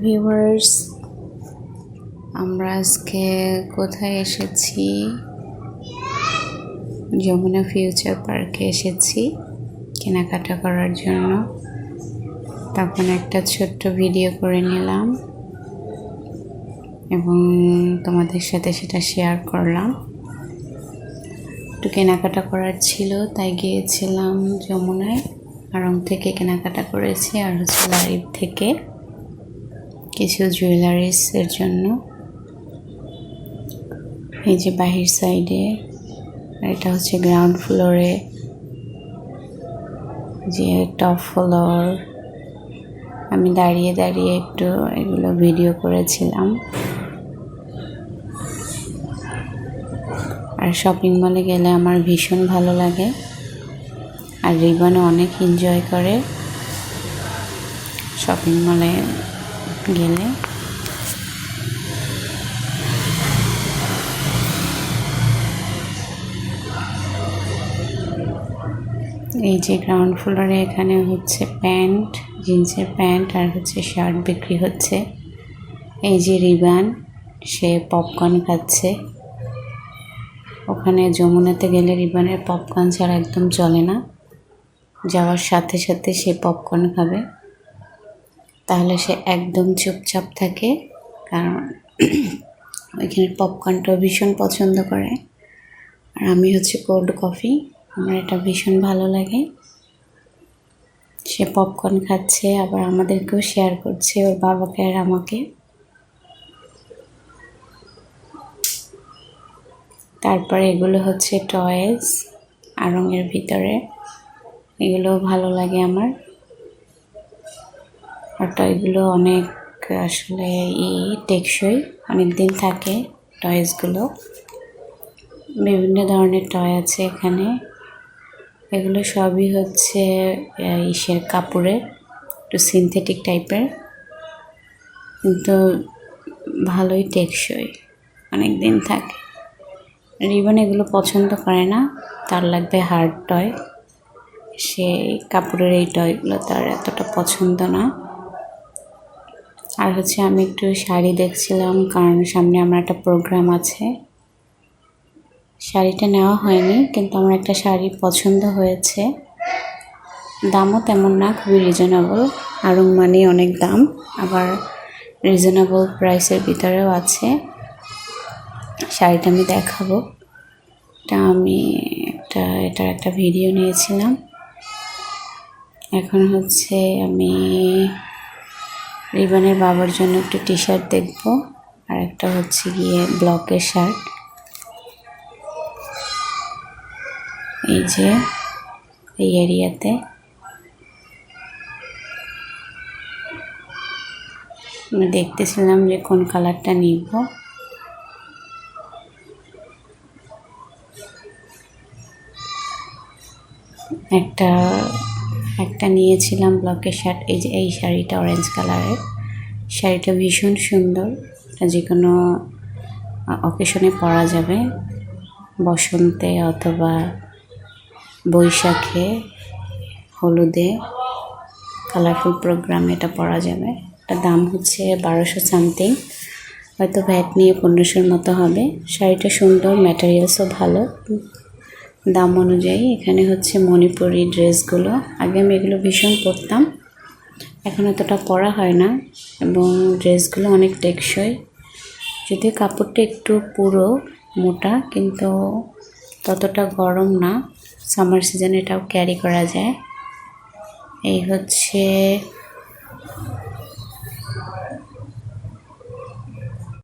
Viewers, আমরা আজকে কোথায় এসেছি? যমুনা ফিউচার পার্কে এসেছি কেনাকাটা করার জন্য। তখন একটা ছোট্ট ভিডিও করে নিলাম এবং তোমাদের সাথে সেটা শেয়ার করলাম। একটু কেনাকাটা করার ছিল, তাই গিয়েছিলাম যমুনায়। আড়ং থেকে কেনাকাটা করেছি, আর হচ্ছে লারিব থেকে কিছু জুয়েলারিসের জন্য। এই যে বাহির সাইডে, এটা হচ্ছে গ্রাউন্ড ফ্লোরে, যে টপ ফ্লোর। আমি দাঁড়িয়ে দাঁড়িয়ে একটু এগুলো ভিডিও করেছিলাম। আর শপিং মলে গেলে আমার ভীষণ ভালো লাগে, আর রিবনও অনেক এনজয় করে শপিং মলে গেলে। এই যে গ্রাউন্ড ফ্লোরে, এখানে হচ্ছে প্যান্ট, জিন্সের প্যান্ট আর হচ্ছে শার্ট বিক্রি হচ্ছে। এই যে রিবান, সে পপকর্ন খাচ্ছে। ওখানে যমুনাতে গেলে রিবানের পপকর্ন ছাড়া একদম চলে না। যাওয়ার সাথে সাথে সে পপকর্ন খাবে, তাহলে সে একদম চুপচাপ থাকে, কারণ ওইখানে পপকর্নটাও ভীষণ পছন্দ করে। আর আমি হচ্ছে কোল্ড কফি, আমার এটা ভীষণ ভালো লাগে। সে পপকর্ন খাচ্ছে, আবার আমাদেরকেও শেয়ার করছে, ওর বাবাকে আর আমাকে। তারপরে এগুলো হচ্ছে টয়েস আড়ংয়ের ভিতরে, এগুলো ভালো লাগে আমার। আর টয়গুলো অনেক আসলে টেকসই, অনেক দিন থাকে টয়েসগুলো। বিভিন্ন ধরনের টয় আছে এখানে। এগুলো সবই হচ্ছে ইসের কাপড়ের, একটু সিনথেটিক টাইপের, কিন্তু ভালোই টেকসই, অনেক দিন থাকে। রিবন এগুলো পছন্দ করে না, তার লাগবে হার্ড টয়। সে কাপড়ের এই টয়গুলো তার এতটা পছন্দ না। আর হচ্ছে আমি একটু শাড়ি দেখছিলাম, কারণ সামনে আমার একটা প্রোগ্রাম আছে। শাড়িটা নেওয়া হয়নি, কিন্তু আমার একটা শাড়ি পছন্দ হয়েছে। দামও তেমন না, খুবই রিজনেবল। আড়ং মানে অনেক দাম, আবার রিজনেবল প্রাইসের ভিতরেও আছে। শাড়িটা আমি দেখাবো। আমি এটার একটা ভিডিও নিয়েছিলাম। এখন হচ্ছে আমি রিবনের বাবার জন্য একটু টি শার্ট দেখবো, আর একটা হচ্ছে গিয়ে ব্লকের শার্ট। এই যে এই এরিয়াতে আমি দেখতেছিলাম যে কোন কালারটা নিব। একটা নিয়েছিলাম ব্লকের শার্ট। এই যে এই শাড়িটা অরেঞ্জ কালারের, শাড়িটা ভীষণ সুন্দর, যে কোনো অকেশনে পরা যাবে, বসন্তে অথবা বৈশাখে, হলুদে, কালারফুল প্রোগ্রামে এটা পরা যাবে। এটার দাম হচ্ছে 1200 সামথিং, হয়তো ভ্যাট নিয়ে 1500-র মতো হবে। শাড়িটা সুন্দর, ম্যাটেরিয়ালসও ভালো। দাম অনুযায়ী এখানে হচ্ছে মণিপুরি ড্রেসগুলো, আগে আমি এগুলো ভীষণ পরতাম, এখন এতটা পরা হয় না, এবং ড্রেসগুলো অনেক টেকসই। যদিও কাপড়টা একটু পুরো মোটা, কিন্তু ততটা গরম না। সামার সিজনে এটাও ক্যারি করা যায়। এই হচ্ছে